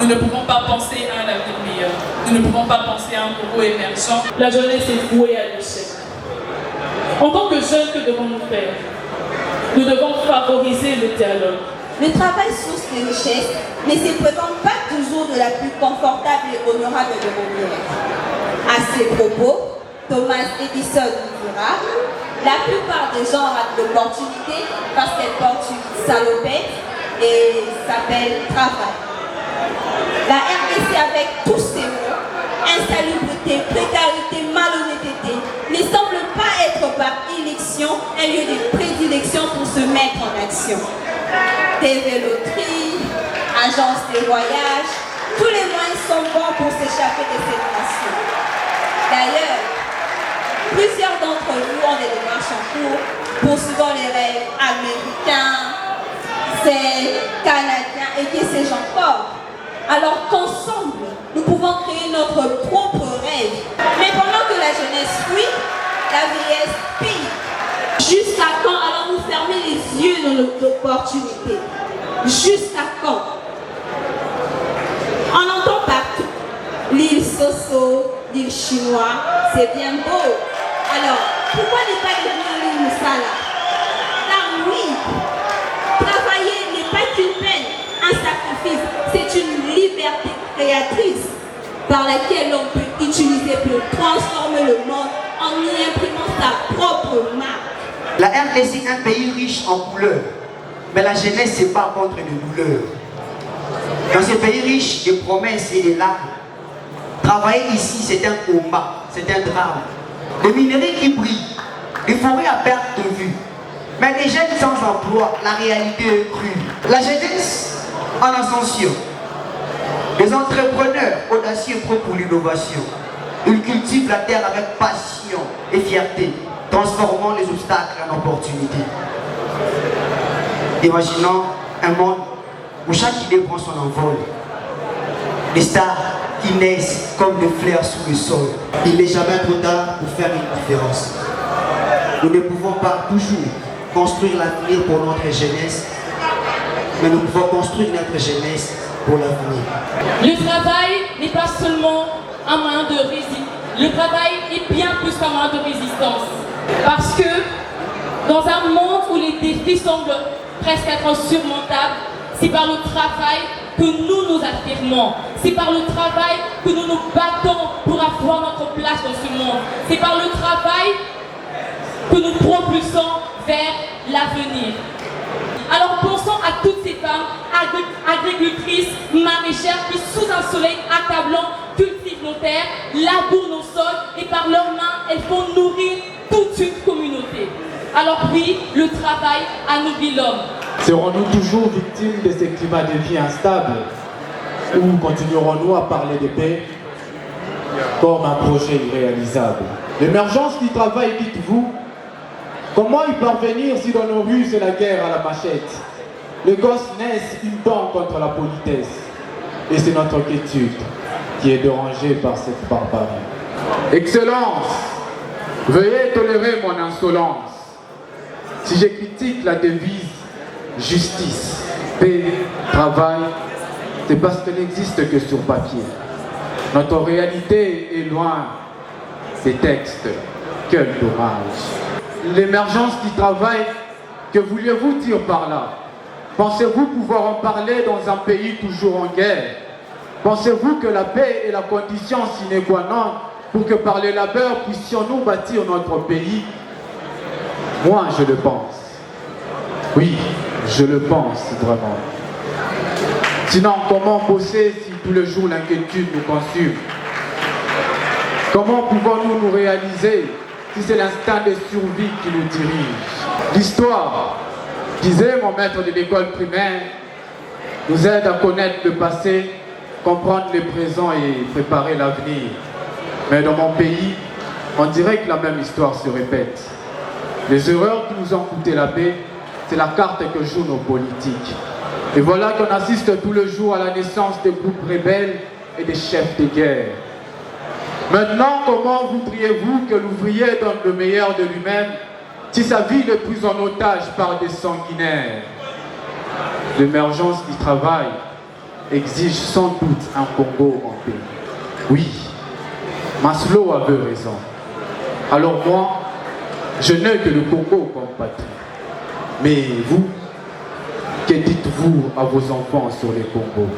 Nous ne pouvons pas penser à un avenir meilleur. Nous ne pouvons pas penser à un Congo émergent. La jeunesse est vouée à l'échec. En tant que jeunes, que devons-nous faire? Nous devons favoriser le dialogue. Le travail source de richesse, mais c'est pourtant pas toujours de la plus confortable et honorable de revenir. À ces propos, Thomas Edison dira: la plupart des gens ratent l'opportunité parce qu'elle porte une salopette et s'appelle travail. La RDC, avec tous ces mots, insalubrité, précarité, malhonnêteté, ne semble pas être par élection un lieu de prédilection pour se mettre en action. TV loterie, agence de voyage, tous les moyens sont bons pour s'échapper de cette nation. D'ailleurs, plusieurs d'entre nous ont des démarches en cours poursuivant les rêves américains, canadiens et que sais-je encore. Alors qu'ensemble, nous pouvons créer notre propre rêve. Mais pendant que la jeunesse fuit, la vieillesse pille. Jusqu'à quand allons-nous fermer les yeux dans l'opportunité? Jusqu'à quand? On entend partout l'île Soso, l'île chinois, c'est bien beau. Alors, pourquoi ne pas devenir l'île Moussala? Car oui, travailler n'est pas qu'une peine, un sacrifice, c'est une liberté créatrice par laquelle l'on peut utiliser pour transformer le monde en y imprimant sa propre marque. La RDC est un pays riche en couleurs, mais la jeunesse se bat contre les douleurs. Dans ce pays riche de promesses et de larmes, travailler ici c'est un combat, c'est un drame. Les minerais qui brillent, les forêts à perte de vue, mais les jeunes sans emploi, la réalité est crue. La jeunesse en ascension, les entrepreneurs audacieux pour l'innovation, ils cultivent la terre avec passion et fierté, transformant les obstacles en opportunités. Imaginons un monde où chaque idée prend son envol. Les stars qui naissent comme des fleurs sous le sol. Il n'est jamais trop tard pour faire une différence. Nous ne pouvons pas toujours construire l'avenir pour notre jeunesse, mais nous pouvons construire notre jeunesse pour l'avenir. Le travail n'est pas seulement un moyen de résistance. Le travail est bien plus qu'un moyen de résistance. Parce que dans un monde où les défis semblent presque être insurmontables, c'est par le travail que nous nous affirmons. C'est par le travail que nous nous battons pour avoir notre place dans ce monde. C'est par le travail que nous propulsons vers l'avenir. Alors pensons à toutes ces femmes agricultrices, maraîchères qui sous un soleil accablant cultivent nos terres, labourent nos sols et par leurs mains elles font nourrir toute une communauté. Alors oui, le travail anoblit l'homme. Serons-nous toujours victimes de ces climats de vie instables ou continuerons-nous à parler de paix comme un projet irréalisable? L'émergence du travail, dites-vous, comment y parvenir si dans nos rues c'est la guerre à la machette? Les gosses naissent indomptes contre la politesse. Et c'est notre quiétude qui est dérangée par cette barbarie. Excellence, veuillez tolérer mon insolence. Si je critique la devise justice, paix, travail, c'est parce qu'elle n'existe que sur papier. Notre réalité est loin des textes. Quel dommage. L'émergence du travail, que vouliez-vous dire par là? Pensez-vous pouvoir en parler dans un pays toujours en guerre? Pensez-vous que la paix est la condition sine qua non pour que par le labeur puissions-nous bâtir notre pays? Moi, je le pense. Oui, je le pense vraiment. Sinon, comment bosser si tous les jours l'inquiétude nous consume? Comment pouvons-nous nous réaliser si c'est l'instinct de survie qui nous dirige? L'histoire, disait mon maître de l'école primaire, nous aide à connaître le passé, comprendre le présent et préparer l'avenir. Mais dans mon pays, on dirait que la même histoire se répète. Les erreurs qui nous ont coûté la paix, c'est la carte que jouent nos politiques. Et voilà qu'on assiste tous les jours à la naissance des groupes rebelles et des chefs de guerre. Maintenant, comment voudriez-vous que l'ouvrier donne le meilleur de lui-même si sa vie est prise en otage par des sanguinaires? L'émergence du travail exige sans doute un Congo en paix. Oui, Maslow avait raison. Alors moi, je n'ai que le Congo comme patrie. Mais vous, que dites-vous à vos enfants sur les Congos?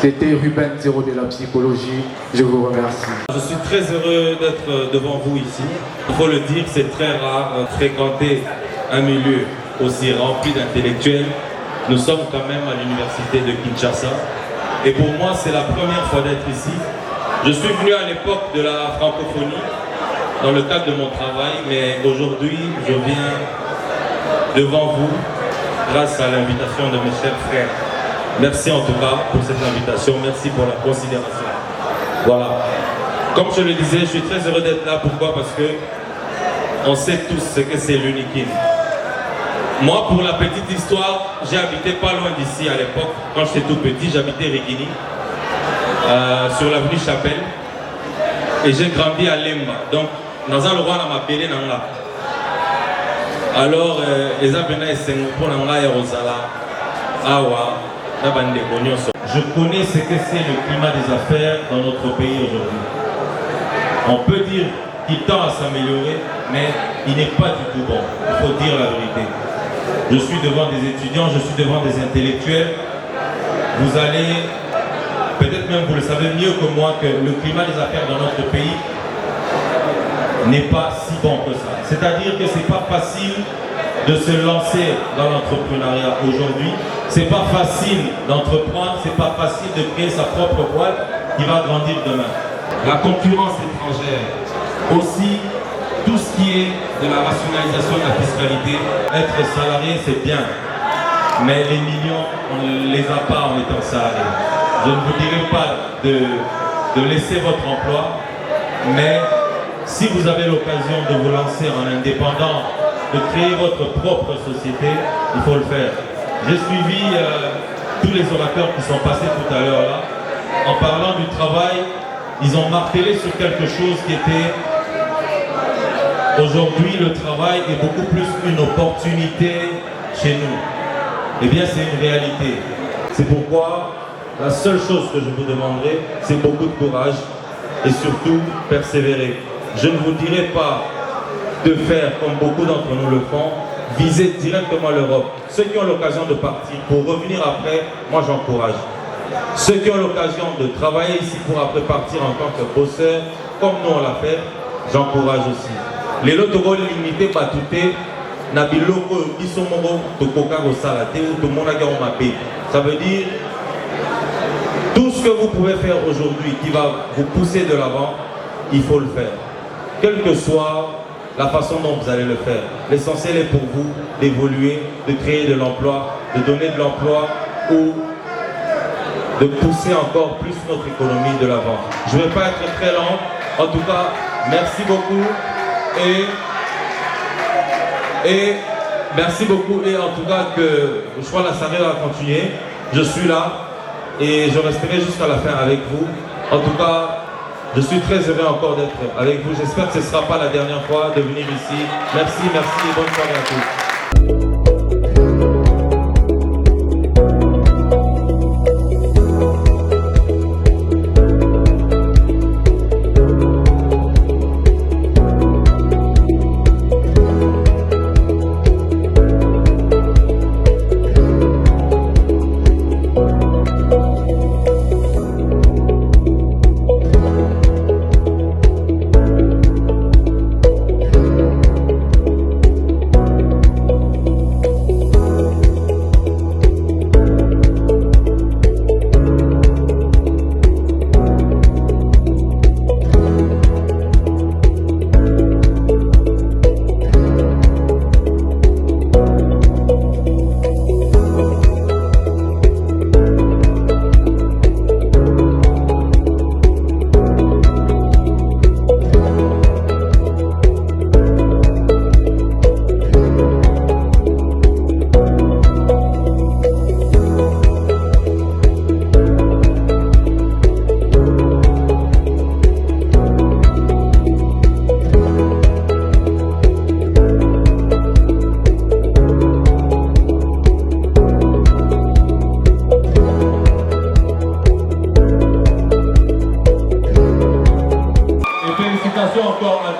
C'était Ruben Zéro de la psychologie, je vous remercie. Je suis très heureux d'être devant vous ici. Il faut le dire, c'est très rare de fréquenter un milieu aussi rempli d'intellectuels. Nous sommes quand même à l'université de Kinshasa. Et pour moi, c'est la première fois d'être ici. Je suis venu à l'époque de la francophonie, dans le cadre de mon travail, mais aujourd'hui, je viens devant vous grâce à l'invitation de mes chers frères. Merci en tout cas pour cette invitation, merci pour la considération. Voilà. Comme je le disais, je suis très heureux d'être là. Pourquoi? Parce que on sait tous ce que c'est l'UNIKIN. Moi, pour la petite histoire, j'ai habité pas loin d'ici à l'époque. Quand j'étais tout petit, j'habitais Rigini, sur l'avenue Chapelle. Et j'ai grandi à Lemba. Donc, dans un roi, on m'a appelé Nanga. Alors, les Abena et Sengopo Nanga et Rosala, Awa, je connais ce que c'est le climat des affaires dans notre pays aujourd'hui. On peut dire qu'il tend à s'améliorer, mais il n'est pas du tout bon. Il faut dire la vérité. Je suis devant des étudiants, je suis devant des intellectuels. Vous allez, peut-être même vous le savez mieux que moi, que le climat des affaires dans notre pays n'est pas si bon que ça. C'est-à-dire que c'est pas facile de se lancer dans l'entrepreneuriat aujourd'hui. C'est pas facile d'entreprendre, c'est pas facile de créer sa propre boîte qui va grandir demain. La concurrence étrangère, aussi tout ce qui est de la rationalisation de la fiscalité. Être salarié, c'est bien, mais les millions, on ne les a pas en étant salarié. Je ne vous dirai pas de laisser votre emploi, mais si vous avez l'occasion de vous lancer en indépendant, de créer votre propre société, il faut le faire. J'ai suivi tous les orateurs qui sont passés tout à l'heure là. En parlant du travail, ils ont martelé sur quelque chose qui était aujourd'hui le travail est beaucoup plus une opportunité chez nous. Eh bien, c'est une réalité. C'est pourquoi la seule chose que je vous demanderai, c'est beaucoup de courage et surtout persévérer. Je ne vous dirai pas de faire comme beaucoup d'entre nous le font, viser directement l'Europe. Ceux qui ont l'occasion de partir pour revenir après, moi j'encourage. Ceux qui ont l'occasion de travailler ici pour après partir en tant que bosseur, comme nous on l'a fait, j'encourage aussi. Les lots limités batoutés, nabiloko isomoro tokoka salate ou tout le monde a. Ça veut dire tout ce que vous pouvez faire aujourd'hui qui va vous pousser de l'avant, il faut le faire. Quelle que soit la façon dont vous allez le faire. L'essentiel est pour vous d'évoluer, de créer de l'emploi, de donner de l'emploi ou de pousser encore plus notre économie de l'avant. Je ne vais pas être très lent. En tout cas, merci beaucoup et merci beaucoup et en tout cas que je crois que la soirée va continuer. Je suis là et je resterai jusqu'à la fin avec vous. En tout cas, je suis très heureux encore d'être avec vous. J'espère que ce ne sera pas la dernière fois de venir ici. Merci, merci et bonne soirée à tous.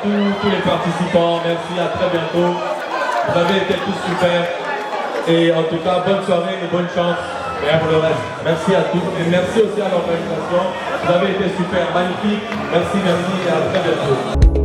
tous les participants. Merci, à très bientôt. Vous avez été tous super. Et en tout cas, bonne soirée et bonne chance pour le reste. Merci à tous et merci aussi à l'organisation. Vous avez été super, magnifique. Merci, merci et à très bientôt.